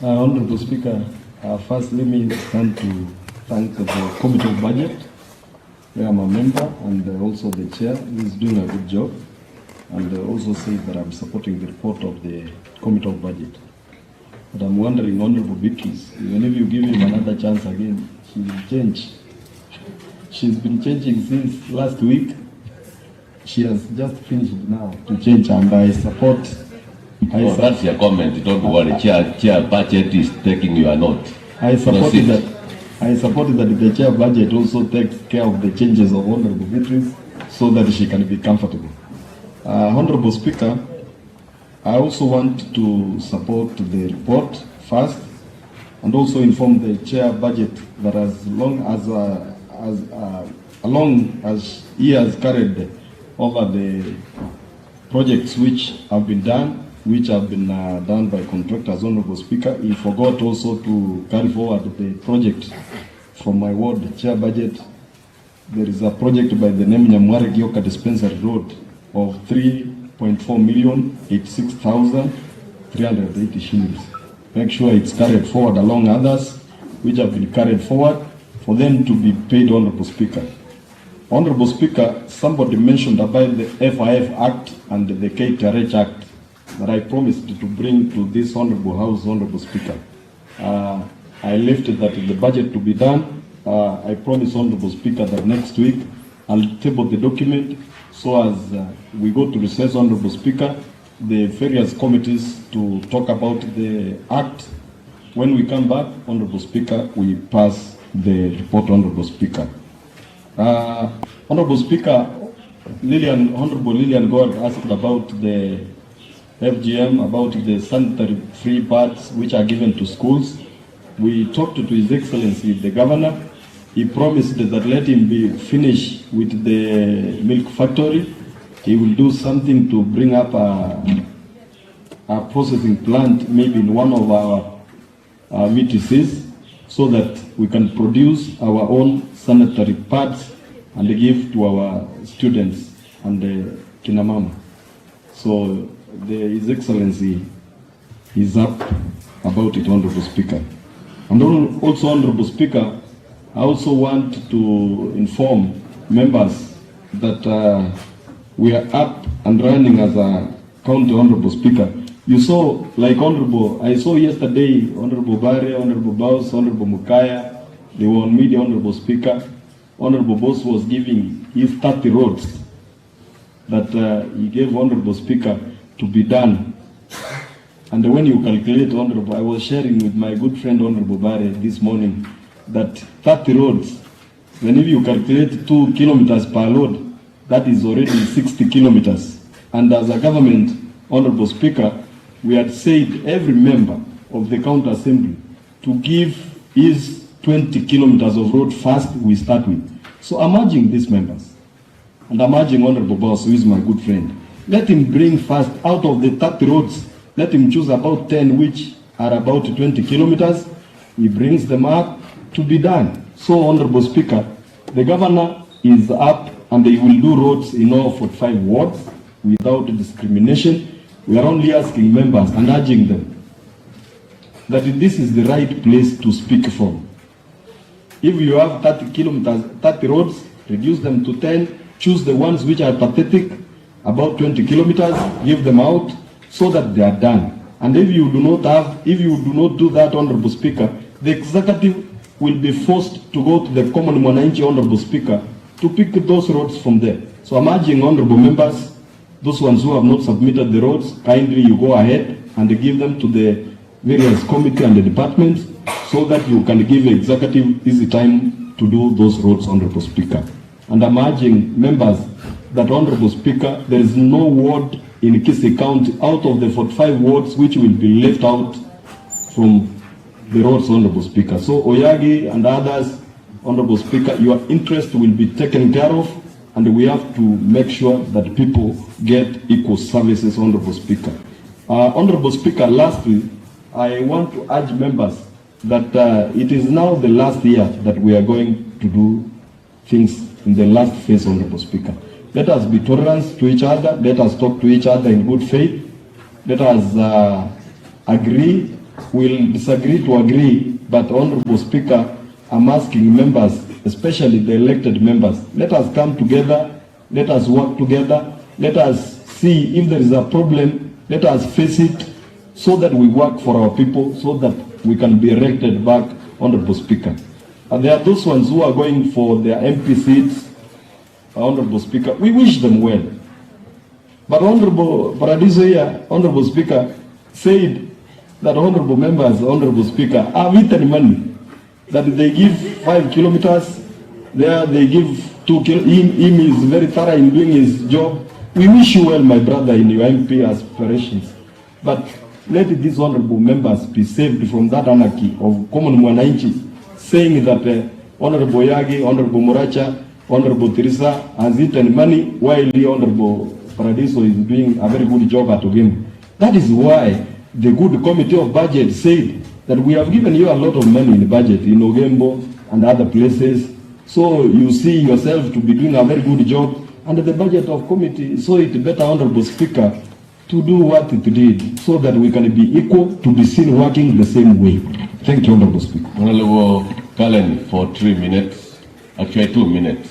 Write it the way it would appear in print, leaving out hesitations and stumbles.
Honorable Speaker, first let me stand to thank the Committee of Budget, where I'm a member, and also the chair who is doing a good job, and also say that I'm supporting the report of the Committee of Budget. But I'm wondering, Honorable Beatrice, even if you give him another chance again, he will change. She's been changing since last week. She has just finished now to change, and I support. That's your comment. Don't worry. Chair budget is taking your note. I supported that. I supported that the chair budget also takes care of the changes of Honorable Beatrice, so that she can be comfortable. Honorable Speaker, I also want to support the report first, and also inform the chair budget that as long as he has carried over the projects which have been done, done by contractors, Honorable Speaker, he forgot also to carry forward the project from my ward, the chair budget. There is a project by the name Moracha Dispensary Road of 3.4 million 86,380 shillings. Make sure it's carried forward along others which have been carried forward for them to be paid, Honorable Speaker. Honorable Speaker, somebody mentioned about the FIF Act and the KTRH Act that I promised to bring to this Honorable House, Honorable Speaker. I left that in the budget to be done. I promise, Honorable Speaker, that next week I'll table the document so as we go to recess, Honorable Speaker, the various committees to talk about the Act. When we come back, Honorable Speaker, we pass the report, Honorable Speaker. Honorable Speaker, Honorable Lillian God asked about the FGM, about the sanitary free pads which are given to schools. We talked to His Excellency the Governor. He promised that let him be finished with the milk factory. He will do something to bring up a processing plant, maybe in one of our VTCs, so that we can produce our own sanitary pads and give to our students and Kinamama. So His Excellency is up about it, Honorable Speaker. And also, Honorable Speaker, I also want to inform members that we are up and running as a county, Honorable Speaker. You saw, like I saw yesterday, Honorable Barre, Honorable Bouse, Honorable Mukaya, they were on media, Honorable Speaker. Honorable Boss was giving his 30 roads that he gave, Honorable Speaker, to be done. And when you calculate, Honorable, I was sharing with my good friend, Honorable Barre, this morning, that 30 roads, when if you calculate 2 kilometers per load, that is already 60 kilometers. And as a government, Honorable Speaker, we had said every member of the county assembly to give his 20 kilometers of road first we start with. So I'm urging these members, and I'm urging Honorable Boss, who is my good friend, let him bring first out of the 30 roads, let him choose about 10 which are about 20 kilometers. He brings them up to be done. So, Honorable Speaker, the Governor is up and he will do roads in all 45 wards without discrimination. We are only asking members and urging them that this is the right place to speak from. If you have 30 kilometers, 30 roads, reduce them to 10, choose the ones which are pathetic, about 20 kilometers, give them out so that they are done. And if you do not do that, Honorable Speaker, the executive will be forced to go to the common mwananchi, Honorable Speaker, to pick those roads from there. So I'm urging honorable members, those ones who have not submitted the roads, kindly you go ahead and give them to the various committee and the departments so that you can give the executive easy time to do those roads, Honorable Speaker. And I'm urging members that, Honorable Speaker, there is no ward in Kisii County out of the 45 wards which will be left out from the roads, Honorable Speaker. So Oyagi and others, Honorable Speaker, your interest will be taken care of, and we have to make sure that people get equal services, Honorable Speaker. Honorable Speaker, lastly, I want to urge members that it is now the last year that we are going to do things in the last phase, Honorable Speaker. Let us be tolerant to each other. Let us talk to each other in good faith. Let us agree will disagree to agree, but Honorable Speaker, I'm asking members, especially the elected members, let us come together, let us work together, let us see if there is a problem, let us face it, so that we work for our people, so that we can be elected back, Honorable Speaker. And there are those ones who are going for their MP seats, Honorable Speaker, we wish them well. But Honorable Paradiso here, Honorable Speaker, said that honorable members, Honorable Speaker, have eaten money, that they give 5 kilometers, there they give 2 kilometers. Him is very thorough in doing his job. We wish you well, my brother, in your MP aspirations. But let these honorable members be saved from that anarchy of common mwananchi, saying that Honorable Yagi, Honorable Moracha, Honorable Teresa has eaten money while the Honorable Paradiso is doing a very good job at Ogem. That is why the good committee of budget said that we have given you a lot of money in the budget in Ogembo and other places. So you see yourself to be doing a very good job, and the budget of committee saw it better, Honorable Speaker, to do what it did, so that we can be equal, to be seen working the same way. Thank you, Honorable Speaker. Honorable Cullen for 3 minutes, actually 2 minutes.